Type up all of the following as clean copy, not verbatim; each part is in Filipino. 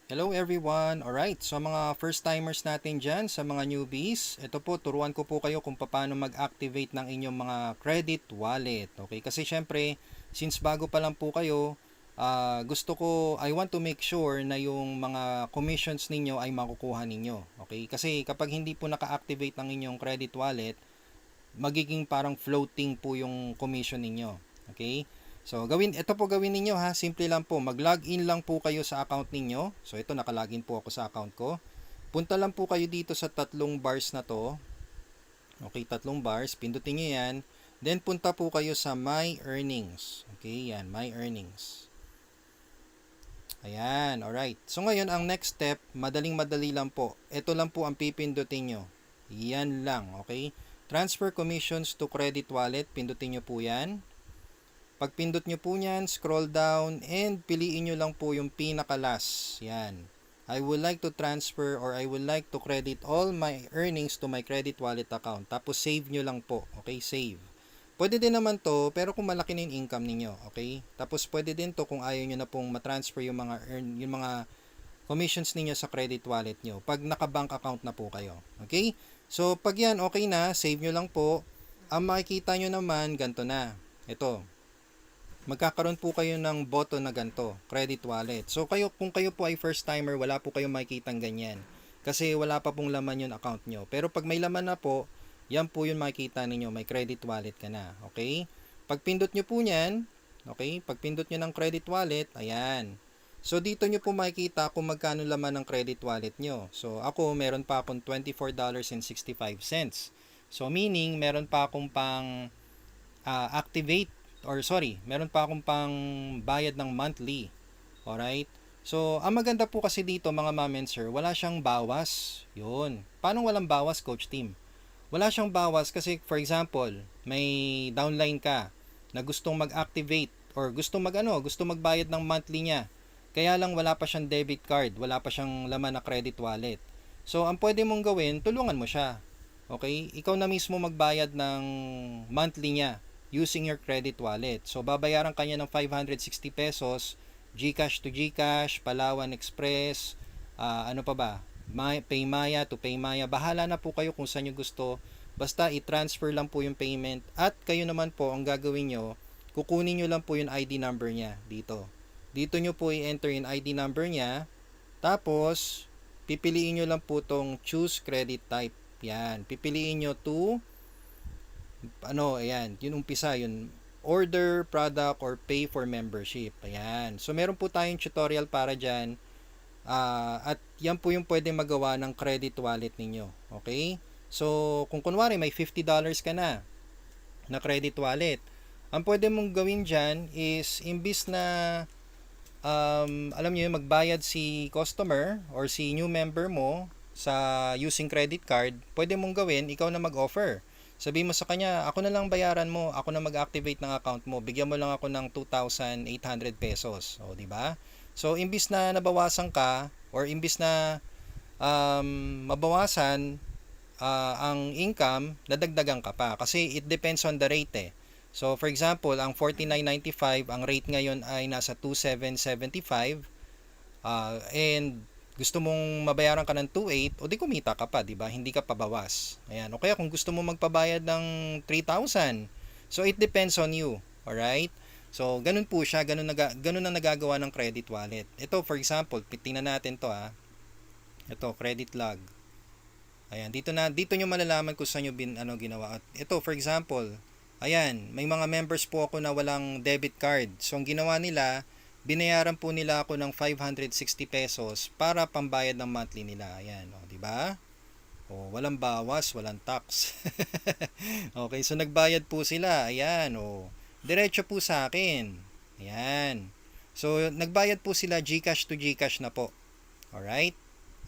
Hello everyone! Alright, so mga first timers natin dyan, sa mga newbies, ito po, turuan ko po kayo kung paano mag-activate ng inyong mga credit wallet. Okay, kasi syempre, since bago pa lang po kayo, I want to make sure na yung mga commissions ninyo ay makukuha ninyo. Okay, kasi kapag hindi po naka-activate ng inyong credit wallet, magiging parang floating po yung commission ninyo. Okay? So, ito po gawin ninyo ha. Simple lang po. Mag-login lang po kayo sa account ninyo. So, ito nakalagin po ako sa account ko. Punta lang po kayo dito sa tatlong bars na to. Okay, tatlong bars. Pindutin nyo yan. Then, punta po kayo sa My Earnings. Okay, yan. My Earnings. Ayan, alright. So, ngayon, ang next step, madaling-madali lang po. Ito lang po ang pipindutin nyo. Yan lang, okay? Transfer commissions to credit wallet. Pindutin nyo po yan. Pag pindot nyo po yan, scroll down and piliin nyo lang po yung pinaka-last. Yan. I would like to transfer or I would like to credit all my earnings to my credit wallet account. Tapos save nyo lang po. Okay, save. Pwede din naman to, pero kung malaki na yung income ninyo, okay? Tapos pwede din to kung ayaw nyo na pong matransfer yung mga commissions ninyo sa credit wallet nyo pag naka-bank account na po kayo. Okay? So, pag yan okay na, save nyo lang po. Ang makikita nyo naman, ganito na. Ito. Magkakaroon po kayo ng button na ganito, credit wallet. So, kung kayo po ay first timer, wala po kayong makikitang ganyan. Kasi wala pa pong laman yung account nyo. Pero pag may laman na po, yan po yung makikita ninyo, may credit wallet ka na. Okay? Pag pindot nyo po niyan, okay? Pag pindot nyo ng credit wallet, ayan. So, dito nyo po makikita kung magkano laman ng credit wallet nyo. So, ako, meron pa akong $24.65. So, meaning, meron pa akong pang activate, or sorry, meron pa akong pang bayad ng monthly. Alright? So, ang maganda po kasi dito, mga ma'am and sir, wala siyang bawas. Yun. Paano walang bawas, Coach Team? Wala siyang bawas kasi, for example, may downline ka na gustong mag-activate or gustong magbayad ng monthly niya. Kaya lang wala pa siyang debit card, wala pa siyang laman na credit wallet. So, ang pwede mong gawin, tulungan mo siya. Okay? Ikaw na mismo magbayad ng monthly niya using your credit wallet. So, babayaran kanya ng 560 pesos, GCash to GCash, Palawan Express, ano pa ba? Paymaya to Paymaya. Bahala na po kayo kung saan nyo gusto. Basta i-transfer lang po yung payment at kayo naman po ang gagawin nyo, kukunin nyo lang po yung ID number niya dito. Dito nyo po i-enter yung ID number niya. Tapos, pipiliin nyo lang po tong choose credit type. Yan. Pipiliin nyo to, ayan, yun umpisa, yun order, product, or pay for membership. Ayan. So, meron po tayong tutorial para dyan. At yan po yung pwede magawa ng credit wallet ninyo. Okay? So, kung kunwari may $50 ka na credit wallet, ang pwede mong gawin dyan is imbis na alam niyo magbayad si customer or si new member mo sa using credit card, pwede mong gawin, ikaw na mag-offer. Sabi mo sa kanya, ako na lang bayaran mo, ako na mag-activate ng account mo, bigyan mo lang ako ng 2,800 pesos. O, di ba? So, imbis na nabawasan ka, or imbis na mabawasan ang income, nadagdagan ka pa. Kasi it depends on the rate eh. So, for example, ang 49.95, ang rate ngayon ay nasa 2,775. And gusto mong mabayaran ka ng 2,800, o di kumita ka pa, di ba? Hindi ka pabawas. Ayan. O kaya kung gusto mo magpabayad ng 3,000, so it depends on you. Alright? So, ganun po siya, ganun ang nagagawa ng credit wallet. Ito, for example, tingnan natin to Ito, credit log. Ayan, dito nyo malalaman kung saan nyo ginawa. Ito, for example, ayan, may mga members po ako na walang debit card. So, ang ginawa nila, binayaran po nila ako ng 560 pesos para pambayad ng monthly nila. Ayan, di ba? Walang bawas, walang tax. Okay, so nagbayad po sila. Ayan, diretso po sa akin. Ayan. So, nagbayad po sila GCash to GCash na po. Alright?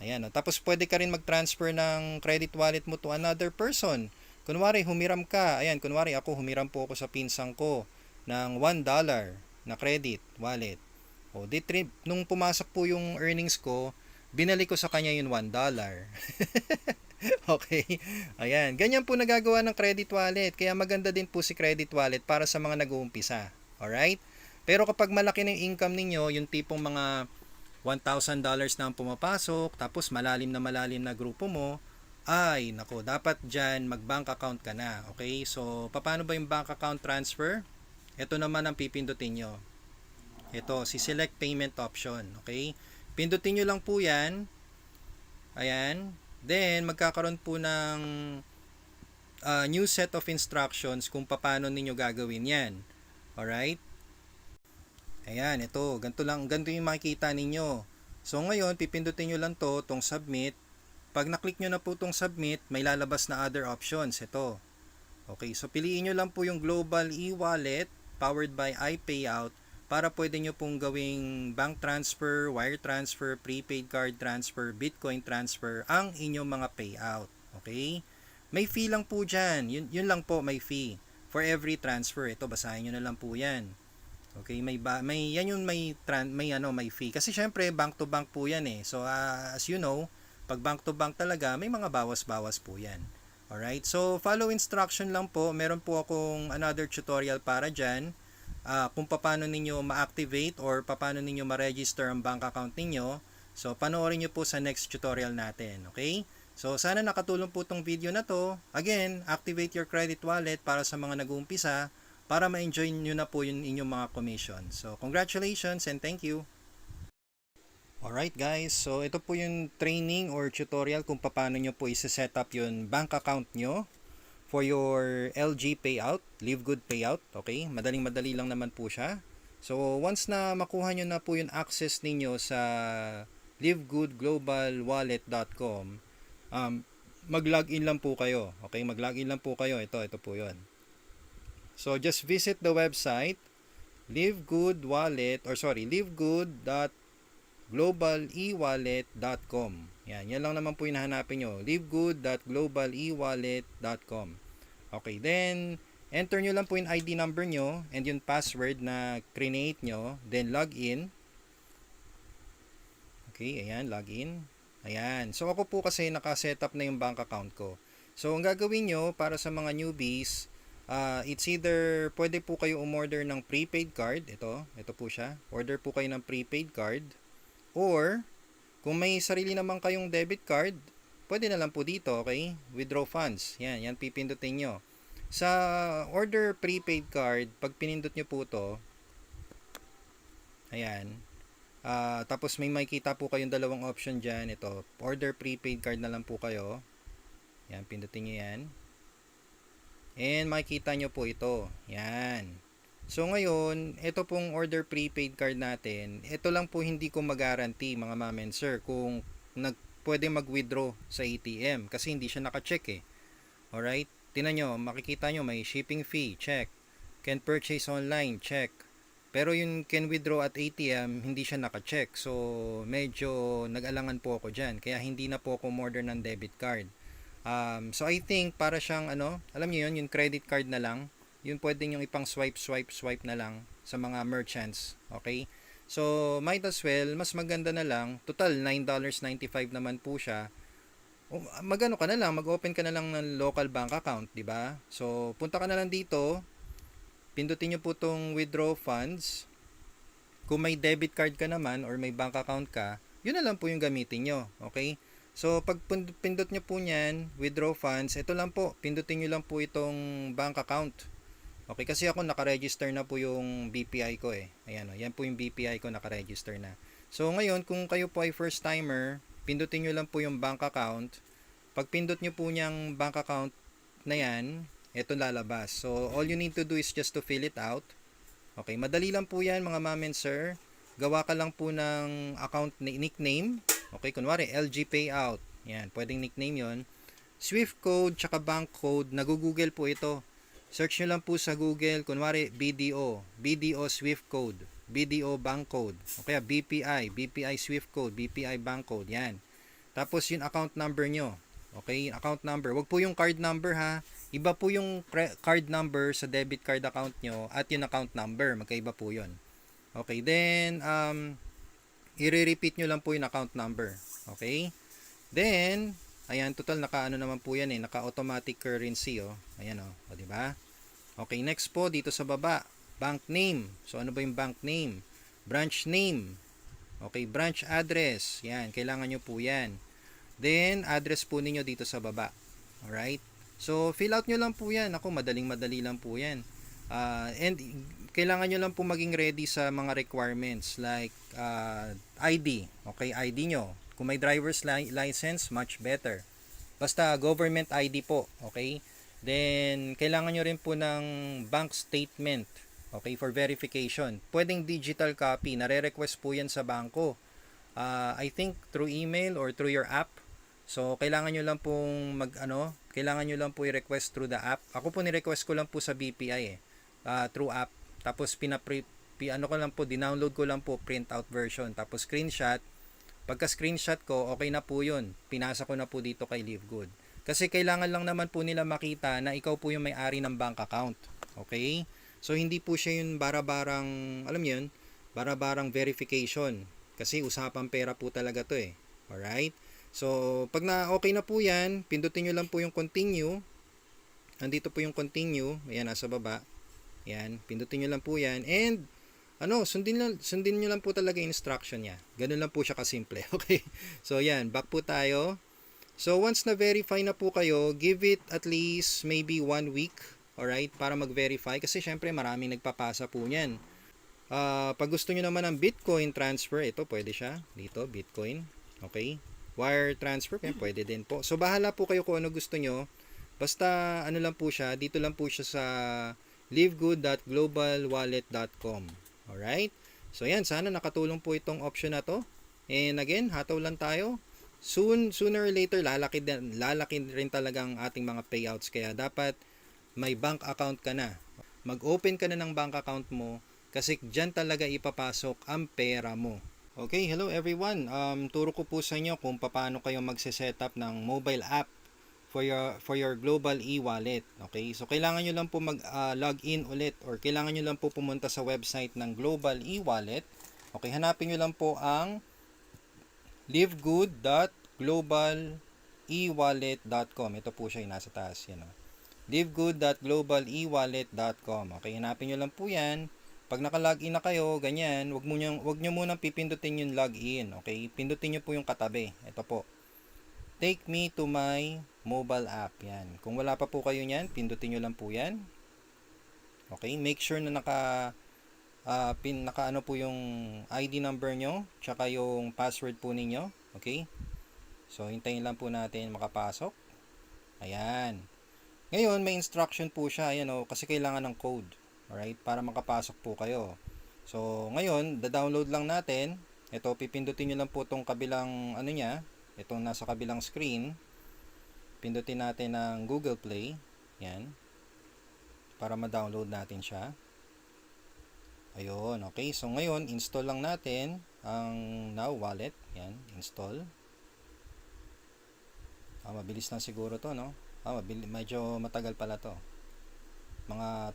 Ayan. Tapos, pwede ka rin mag-transfer ng credit wallet mo to another person. Kunwari, humiram ka. Ayan, kunwari, humiram po ako sa pinsang ko ng $1 na credit wallet. Nung pumasok po yung earnings ko, binalik ko sa kanya yung $1. Okay? Ayan. Ganyan po nagagawa ng credit wallet. Kaya maganda din po si credit wallet para sa mga nag-uumpisa. Alright? Pero kapag malaki na yung income ninyo, yung tipong mga $1,000 na ang pumapasok, tapos malalim na grupo mo, ay, nako, dapat dyan mag-bank account ka na. Okay? So, paano ba yung bank account transfer? Ito naman ang pipindutin nyo. Ito, si select payment option. Okay? Pindutin nyo lang po yan. Ayan. Then, magkakaroon po ng new set of instructions kung paano ninyo gagawin yan. Alright? Ayan, ito. Ganito yung makikita ninyo. So, ngayon, pipindutin nyo lang to, tong submit. Pag na-click nyo na po tong submit, may lalabas na other options. Ito. Okay, so piliin nyo lang po yung Global e-wallet powered by iPayout para pwede nyo pong gawing bank transfer, wire transfer, prepaid card transfer, Bitcoin transfer ang inyong mga payout. Okay? May fee lang po dyan. Yun lang po, may fee. For every transfer. Ito, basahin nyo na lang po yan. Okay, may yan yung may fee kasi syempre bank to bank po yan eh. So as you know, pag bank to bank talaga, may mga bawas-bawas po yan. Alright, so follow instruction lang po. Meron po akong another tutorial para dyan. Kung paano ninyo ma-activate or paano ninyo ma-register ang bank account ninyo. So panoorin nyo po sa next tutorial natin. Okay? So sana nakatulong po tong video na to. Again, activate your credit wallet para sa mga nag-uumpisa para ma-enjoy nyo na po yung inyong mga commission. So congratulations and thank you! Alright guys, so ito po yung training or tutorial kung paano nyo po isa-set up yung bank account nyo for your LG payout, Live Good payout. Okay, madaling-madali lang naman po siya. So once na makuha nyo na po yung access ninyo sa livegoodglobalwallet.com, mag-login lang po kayo. Okay, mag-login lang po kayo. Ito po yun. So just visit the website livegood.globalewallet.com. Yan lang naman po yung hahanapin nyo. livegood.globalewallet.com. Okay, then enter nyo lang po yung ID number nyo and yung password na create nyo, then log in. Okay, ayan, log in. Ayan. So ako po kasi naka-setup na yung bank account ko. So ang gagawin nyo para sa mga newbies, it's either pwede po kayo umorder ng prepaid card. Ito po siya. Order po kayo ng prepaid card. Or, kung may sarili naman kayong debit card, pwede na lang po dito, okay? Withdraw funds. Yan pipindutin nyo. Sa order prepaid card, pag pinindot nyo po to, ayan, tapos may makikita po kayong dalawang option dyan. Ito, order prepaid card na lang po kayo. Yan, pindutin nyo yan. And makikita nyo po ito. Yan. So ngayon, ito pong order prepaid card natin, ito lang po hindi ko mag-guarantee mga ma'am and sir kung pwede mag-withdraw sa ATM kasi hindi siya naka-check eh. Alright? Tingnan nyo, makikita nyo may shipping fee, check. Can purchase online, check. Pero yung can withdraw at ATM, hindi siya naka-check. So medyo nag-alangan po ako dyan. Kaya hindi na po ako order ng debit card. So I think para siyang alam niyo yun, yung credit card na lang. Yun pwede nyo ipang swipe na lang sa mga merchants. Okay? So, might as well, mas maganda na lang. Total, $9.95 naman po siya. Mag-ano ka na lang, mag-open ka na lang ng local bank account, di ba? So, punta ka na lang dito. Pindutin nyo po tong withdraw funds. Kung may debit card ka naman or may bank account ka, yun na lang po yung gamitin nyo. Okay? So, pag pindot nyo po nyan, withdraw funds, ito lang po. Pindutin nyo lang po itong bank account. Okay, kasi ako nakaregister na po yung BPI ko eh. Ayan o, yan po yung BPI ko, nakaregister na. So ngayon, kung kayo po ay first timer, pindutin nyo lang po yung bank account. Pag pindot nyo po niyang bank account na yan, ito lalabas. So all you need to do is just to fill it out. Okay, madali lang po yan mga ma'am and sir. Gawa ka lang po ng account nickname. Okay, kunwari LG Payout. Yan, pwedeng nickname yon. Swift code, tsaka bank code, nag-google po ito. Search nyo lang po sa Google, kunwari BDO Swift Code, BDO Bank Code, o kaya BPI Swift Code, BPI Bank Code, yan. Tapos yung account number nyo, okay, account number, wag po yung card number ha, iba po yung card number sa debit card account nyo at yung account number, magkaiba po yun. Okay, then, i-repeat nyo lang po yung account number, okay. Then, ayan, total naka-ano naman po yan eh, naka-automatic currency oh. Ayan oh, o di ba? Okay, next po dito sa baba, bank name. So ano ba yung bank name? Branch name. Okay, branch address. Yan, kailangan nyo po yan. Then, address po ninyo dito sa baba. Alright? So, fill out nyo lang po yan. Ako, madaling-madali lang po yan. And kailangan nyo lang po maging ready sa mga requirements like ID. Okay, ID nyo. Kung may driver's license, much better. Basta government ID po. Okay? Then, kailangan nyo rin po ng bank statement. Okay, for verification. Pwedeng digital copy. Nare-request po yan sa bangko. I think through email or through your app. So, kailangan nyo lang pong kailangan nyo lang po i-request through the app. Ako po ni-request ko lang po sa BPI through app. Tapos dinownload ko lang po print out version. Tapos screenshot. Pagka screenshot ko, okay na po yun. Pinasa ko na po dito kay Livegood. Kasi kailangan lang naman po nila makita na ikaw po yung may-ari ng bank account. Okay? So, hindi po siya yung bara-barang, alam yun, bara-barang verification. Kasi usapang pera po talaga to eh. Alright? So, pag okay na po yan, pindutin nyo lang po yung continue. Nandito po yung continue. Ayan, nasa baba. Ayan, pindutin nyo lang po yan. And, sundin nyo lang po talaga yung instruction niya. Ganun lang po siya kasimple. Okay? So, yan, back po tayo. So, once na-verify na po kayo, give it at least maybe 1 week. Alright? Para mag-verify. Kasi, syempre, maraming nagpapasa po niyan. Pag gusto nyo naman ng Bitcoin transfer, ito, pwede siya. Dito, Bitcoin. Okay? Wire transfer, pwede din po. So, bahala po kayo kung ano gusto nyo. Basta, ano lang po siya, dito lang po siya sa livegood.globalwallet.com. Alright? So, yan. Sana nakatulong po itong option na to. And again, hataw lang tayo. Sooner or later, lalaki rin talagang ating mga payouts. Kaya, dapat may bank account ka na. Mag-open ka na ng bank account mo kasi dyan talaga ipapasok ang pera mo. Okay, hello everyone. Turo ko po sa inyo kung paano kayo magse-setup ng mobile app for your global e-wallet. Okay? So kailangan niyo lang po mag-login ulit or kailangan niyo lang po pumunta sa website ng Global e-wallet. Okay, hanapin niyo lang po ang livegood.globalewallet.com. Ito po siya yung nasa taas, yan oh. livegood.globalewallet.com. Okay, hanapin niyo lang po 'yan. Pag naka-login na kayo, ganyan, wag niyo munang pipindutin yung login, okay? Pindutin niyo po yung katabi. Ito po. Take me to my mobile app. Yan. Kung wala pa po kayo niyan, pindutin niyo lang po 'yan. Okay? Make sure na naka po yung ID number nyo, tsaka yung password po ninyo. Okay? So, hintayin lang po natin makapasok. Ayan. Ngayon, may instruction po siya. Ayan o, kasi kailangan ng code. Alright? Para makapasok po kayo. So, ngayon, da-download lang natin. Ito, pipindutin nyo lang po itong kabilang, itong nasa kabilang screen. Pindutin natin ng Google Play. Yan. Para ma-download natin siya. Ayun, okay. So, ngayon, install lang natin ang Now Wallet. Yan, install. Mabilis lang siguro to, no? Medyo matagal pala to. Mga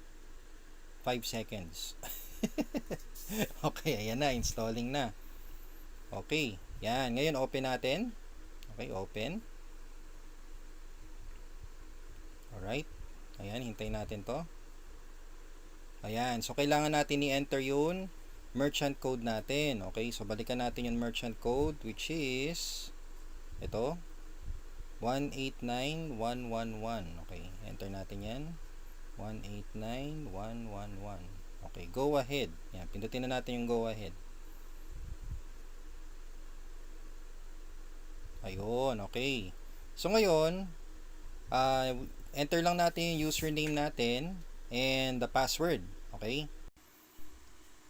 5 seconds. Okay, ayan na, installing na. Okay, yan. Ngayon, open natin. Okay, open. Alright. Ayan, hintayin natin to. Ayan, so kailangan natin i-enter yung merchant code natin. Okay, so balikan natin yung merchant code, which is ito, 189111. Okay, enter natin yan. 189111. Okay, go ahead. Yan, pindutin na natin yung go ahead. Ayun, okay. So ngayon, enter lang natin yung username natin and the password. Okay?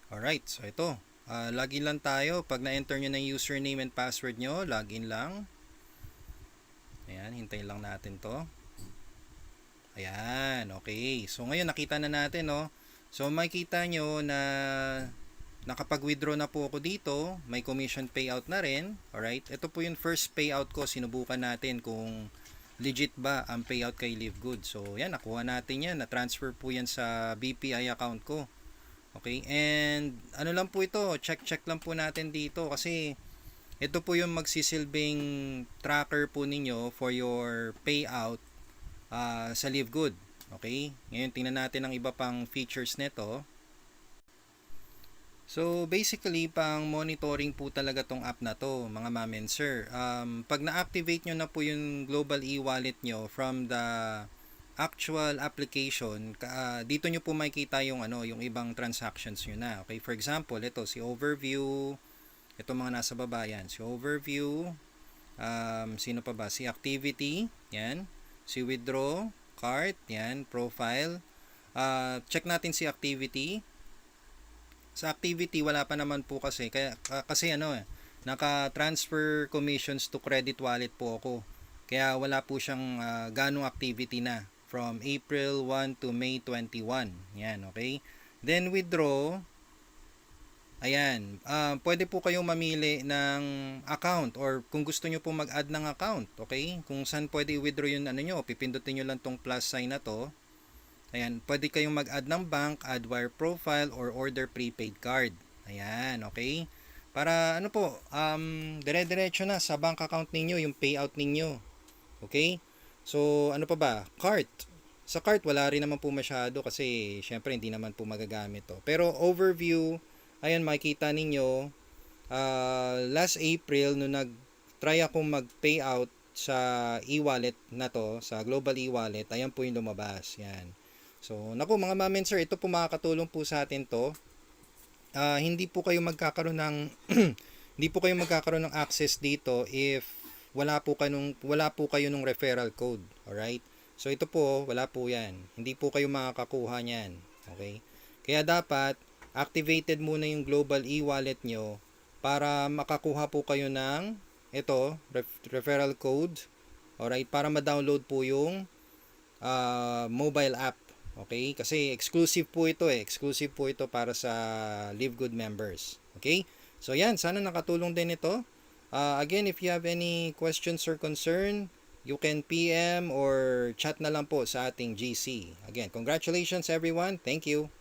Alright, so ito. Login lang tayo. Pag na-enter nyo na yung username and password nyo, login lang. Ayan, hintayin lang natin to. Ayan, okay. So ngayon nakita na natin, no. So makikita nyo na nakapag-withdraw na po ako dito. May commission payout na rin. Alright, ito po yung first payout ko. Sinubukan natin kung legit ba ang payout kay Livegood. So yan, nakuha natin yan. Na-transfer po yan sa BPI account ko. Okay, and ano lang po ito, check lang po natin dito kasi ito po yung magsisilbing tracker po ninyo for your payout sa Livegood. Okay? Ngayon tingnan natin ang iba pang features nito. So basically, pang monitoring po talaga tong app na to, mga ma'am and sir. Pag na-activate nyo na po yung Global e-wallet nyo from the actual application, dito nyo po makikita yung yung ibang transactions nyo na. Okay, for example, ito si overview, ito mga nasa baba yan, si overview, sino pa ba? Si activity, yan, si withdraw, cart, yan, profile. Check natin si activity. Sa activity wala pa naman po kasi kasi naka-transfer commissions to credit wallet po ako. Kaya wala po siyang ganong activity na from April 1 to May 21. Yan, okay? Then withdraw, ayan, pwede po kayong mamili ng account or kung gusto nyo po mag-add ng account, okay? Kung saan pwede i-withdraw yung nyo, pipindutin nyo lang tong plus sign na to. Ayan, pwede kayong mag-add ng bank, add wire profile, or order prepaid card. Ayan, okay? Para dire-diretso na sa bank account ninyo, yung payout ninyo. Okay? So, ano pa ba? Cart. Sa cart, wala rin naman po masyado kasi syempre hindi naman po magagamit to. Pero overview, ayan, makikita ninyo, last April, nung nag-try akong mag-payout sa e-wallet na to, sa Global e-wallet, ayan po yung lumabas. Yan. So, naku mga ma'am and sir, ito po makakatulong po sa atin to. Hindi po kayo magkakaroon ng hindi po kayo magkakaroon ng access dito if wala po kayo nung referral code. Alright? So, ito po, wala po yan. Hindi po kayo makakakuha niyan. Okay? Kaya dapat, activated muna yung Global e-wallet nyo para makakuha po kayo ng ito, referral code. Alright? Para ma-download po yung mobile app. Okay? Kasi exclusive po ito Exclusive po ito para sa Live Good members. Okay? So yan, sana nakatulong din ito. Again, if you have any questions or concern, you can PM or chat na lang po sa ating GC. Again, congratulations everyone. Thank you.